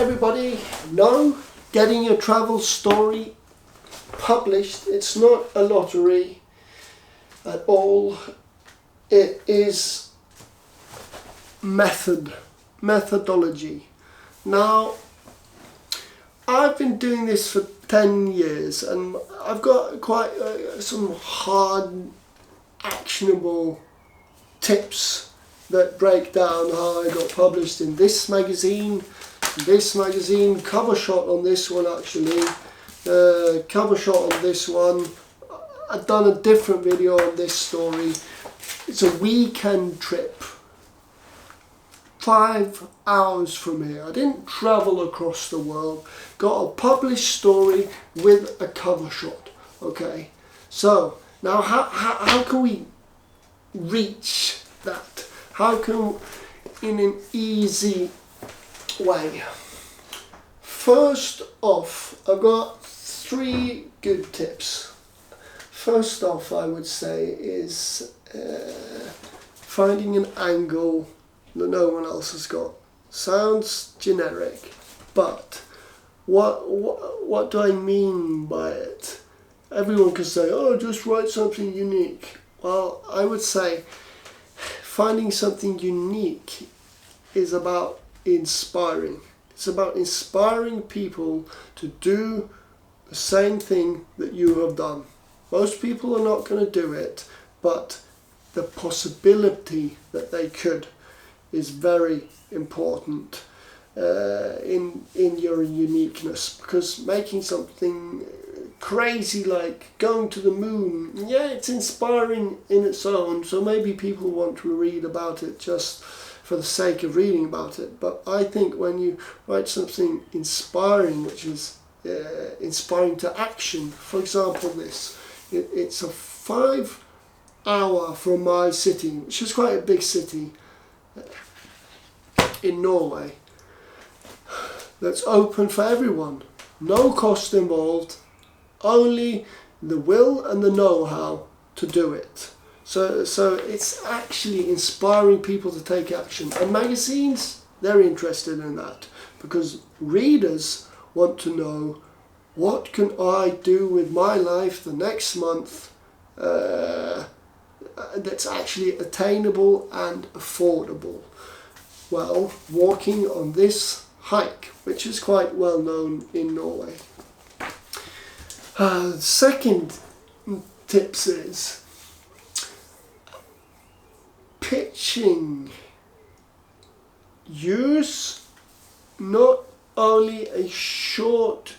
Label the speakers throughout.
Speaker 1: everybody know, getting your travel story published, it's not a lottery at all. It is methodology. Now, I've been doing this for 10 years and I've got quite some hard, actionable tips that break down how I got published in this magazine, cover shot on this one actually, cover shot on this one. I've done a different video on this story. It's a weekend trip, 5 hours from here. I didn't travel across the world, got a published story with a cover shot. Okay, so now how can we reach that? How can, in an easy way? First off, I've got 3 good tips. First off, I would say is finding an angle that no one else has got. Sounds generic, but what do I mean by it? Everyone can say, oh, just write something unique. Well, I would say finding something unique is about inspiring. It's about inspiring people to do the same thing that you have done. Most people are not going to do it, but the possibility that they could is very important in your uniqueness, because making something crazy like going to the moon, yeah, it's inspiring in its own, so maybe people want to read about it just for the sake of reading about it. But I think when you write something inspiring, which is inspiring to action, for example this, it's a 5 hour from my city, which is quite a big city in Norway, that's open for everyone, no cost involved, only the will and the know-how to do it. So it's actually inspiring people to take action. And magazines, they're interested in that, because readers want to know, what can I do with my life the next month that's actually attainable and affordable? Well, walking on this hike, which is quite well known in Norway. Second tips is pitching. Use not only a short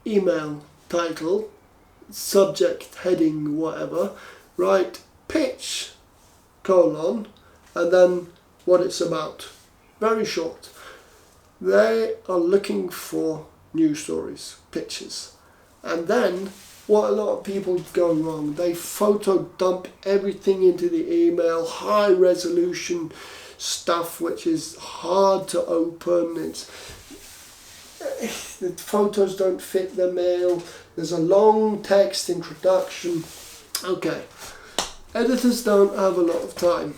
Speaker 1: email title, subject, heading, whatever, write pitch, colon, and then what it's about. Very short. They are looking for news stories, pictures. And then what a lot of people go wrong, they photo dump everything into the email, high resolution stuff which is hard to open. The photos don't fit the mail, there's a long text introduction. Okay, editors don't have a lot of time.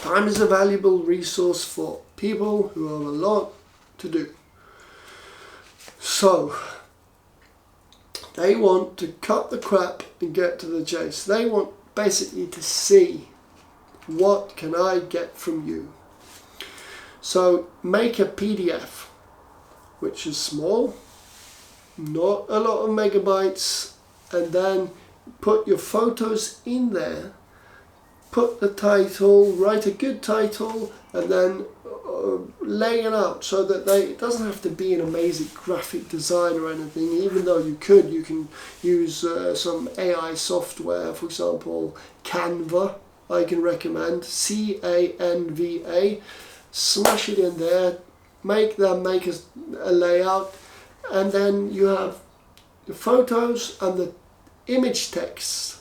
Speaker 1: Time is a valuable resource for people who have a lot to do. So they want to cut the crap and get to the chase. They want basically to see, what can I get from you? So make a PDF, which is small, not a lot of megabytes, and then put your photos in there, put the title, write a good title, and then lay it out so that it doesn't have to be an amazing graphic design or anything, even though you can use some AI software, for example Canva, I can recommend, CANVA, smash it in there, make a layout, and then you have the photos and the image text.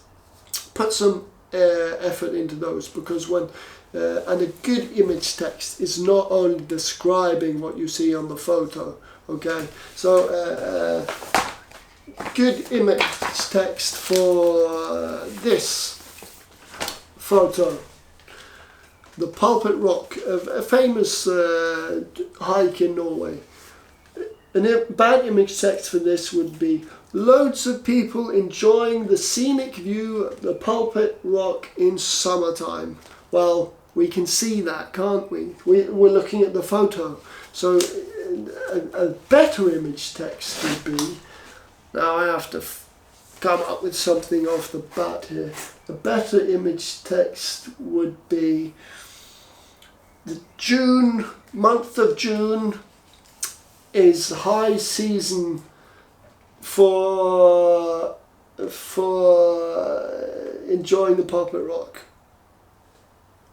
Speaker 1: Put some effort into those, because and a good image text is not only describing what you see on the photo. Okay, so good image text for this photo. the Pulpit Rock, a famous hike in Norway. And a bad image text for this would be loads of people enjoying the scenic view of the Pulpit Rock in summertime. Well, we can see that, can't we? We're looking at the photo. So a better image text would be, now I have to come up with something off the bat here. A better image text would be the month of June is high season for enjoying the Pulpit Rock.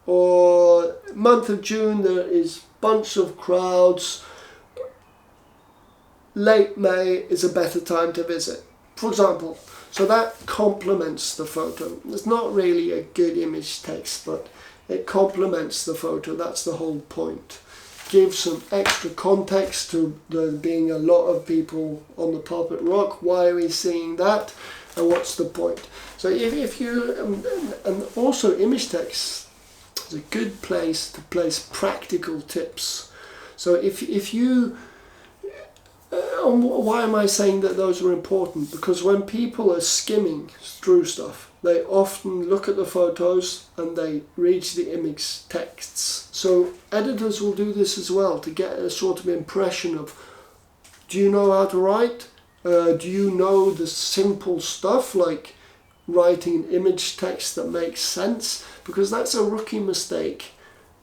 Speaker 1: Or month of June there is bunch of crowds. Late May is a better time to visit, for example. So that complements the photo. It's not really a good image text, but it complements the photo. That's the whole point. Give some extra context to there being a lot of people on the Pulpit Rock. Why are we seeing that? And what's the point? So if you, and also image text is a good place to place practical tips. So if you, why am I saying that those are important? Because when people are skimming through stuff, they often look at the photos and they read the image texts. So editors will do this as well to get a sort of impression of, do you know how to write? Do you know the simple stuff like writing an image text that makes sense? Because that's a rookie mistake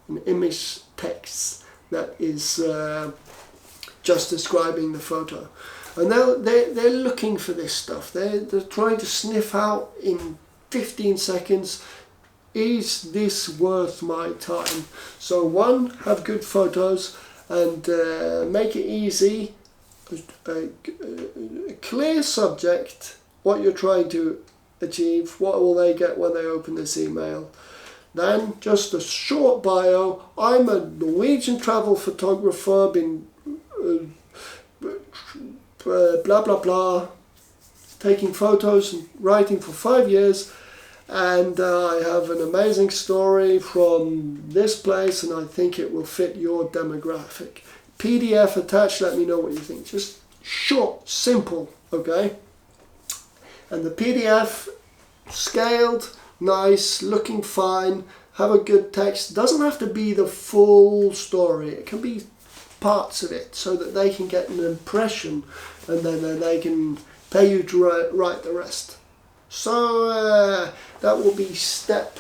Speaker 1: in image texts that is just describing the photo. And they're looking for this stuff. They're trying to sniff out in 15 seconds, is this worth my time? So one, have good photos and make it easy, a clear subject, what you're trying to achieve, what will they get when they open this email. Then just a short bio. I'm a Norwegian travel photographer, been blah blah blah, taking photos and writing for 5 years, and I have an amazing story from this place and I think it will fit your demographic. PDF attached, let me know what you think. Just short, simple, okay? And the PDF, scaled, nice, looking fine, have a good text. Doesn't have to be the full story. It can be parts of it so that they can get an impression and then they can pay you to write the rest. So that will be step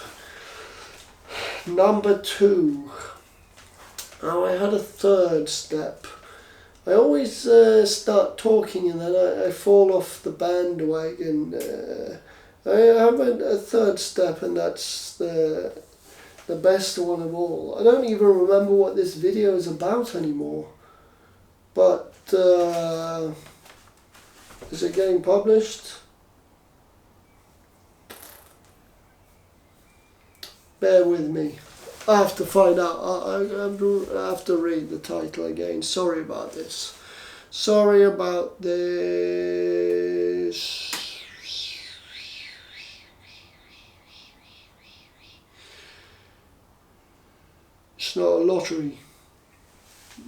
Speaker 1: number 2. Now I had a third step. I always start talking and then I fall off the bandwagon. I have a third step, and that's the best one of all. I don't even remember what this video is about anymore. But is it getting published? Bear with me. I have to find out. I have to read the title again. Sorry about this. Sorry about this. It's not a lottery.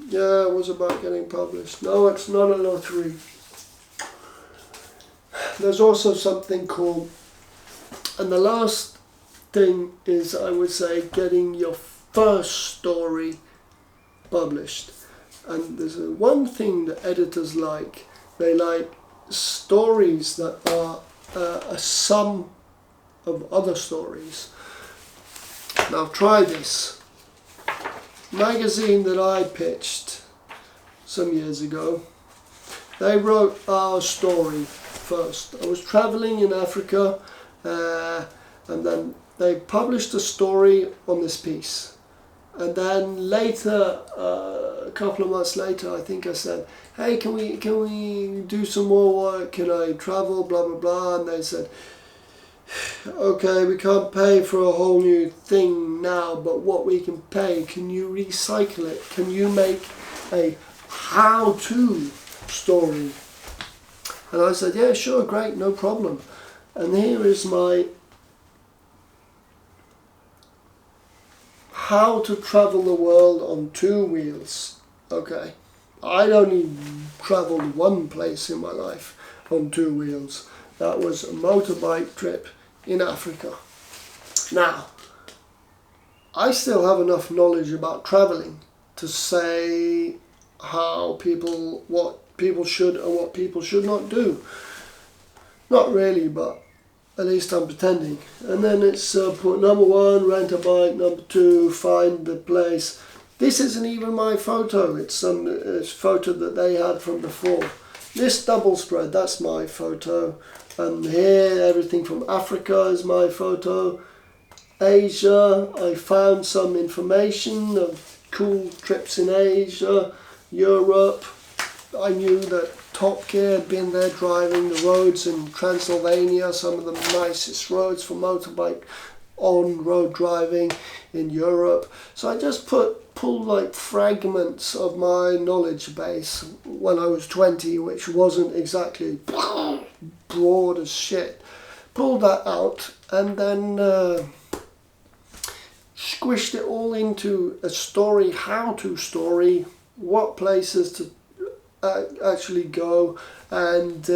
Speaker 1: Yeah, it was about getting published. No, it's not a lottery. There's also something called, and the last thing is, I would say, getting your first story published. And there's one thing that editors like. They like stories that are a sum of other stories. Now try this. Magazine that I pitched some years ago, they wrote our story first. I was traveling in Africa and then they published a story on this piece, and then later, a couple of months later, I think I said, hey, can we do some more work, can I travel, blah blah blah, and they said, okay, we can't pay for a whole new thing now, but what we can pay, can you recycle it? Can you make a how-to story? And I said, yeah, sure, great, no problem. And here is my how to travel the world on 2 wheels. Okay, I'd only travelled one place in my life on 2 wheels. That was a motorbike trip in Africa. Now, I still have enough knowledge about travelling to say what people should and what people should not do. Not really, but at least I'm pretending. And then it's put number 1, rent a bike, number 2, find the place. This isn't even my photo, it's a photo that they had from before. This double spread, that's my photo. And here, everything from Africa is my photo. Asia, I found some information of cool trips in Asia. Europe, I knew that Top Gear had been there driving the roads in Transylvania, some of the nicest roads for motorbike on-road driving in Europe. So I just pulled like fragments of my knowledge base when I was 20, which wasn't exactly broad as shit. Pulled that out and then squished it all into a story, how-to story, what places to actually go, and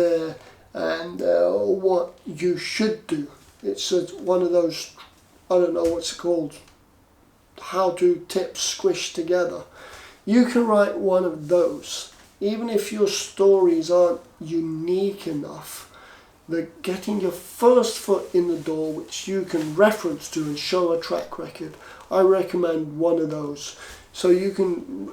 Speaker 1: what you should do. It's one of those, I don't know what's it called, how-to tips squished together. You can write one of those, even if your stories aren't unique enough. That getting your first foot in the door, which you can reference to and show a track record, I recommend one of those. So you can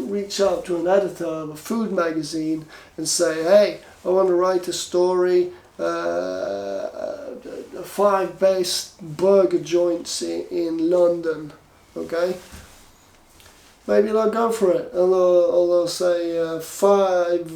Speaker 1: reach out to an editor of a food magazine and say, hey, I want to write a story, 5 best burger joints in London, okay? Maybe they'll go for it, and they'll say 5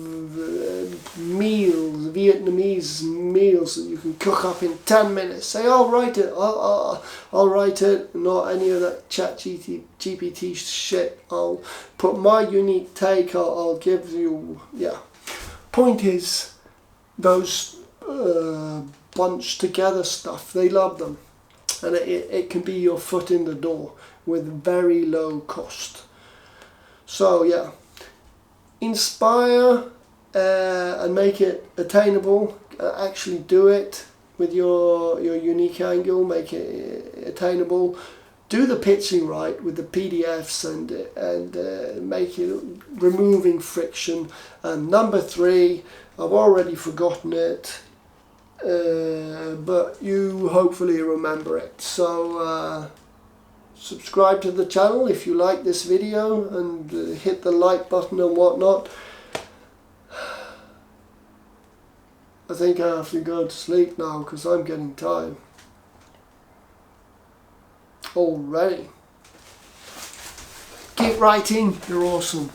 Speaker 1: meals, Vietnamese meals that you can cook up in 10 minutes. Say, I'll write it, I'll write it, not any of that ChatGPT shit. I'll put my unique take, I'll give you, yeah. Point is, those bunched together stuff, they love them. And it can be your foot in the door with very low cost. So yeah, inspire and make it attainable. Actually do it with your unique angle. Make it attainable. Do the pitching right with the PDFs and make it removing friction. And number 3, I've already forgotten it, but you hopefully remember it. So. Subscribe to the channel if you like this video and hit the like button and whatnot. I think I have to go to sleep now because I'm getting tired already. Keep writing, you're awesome.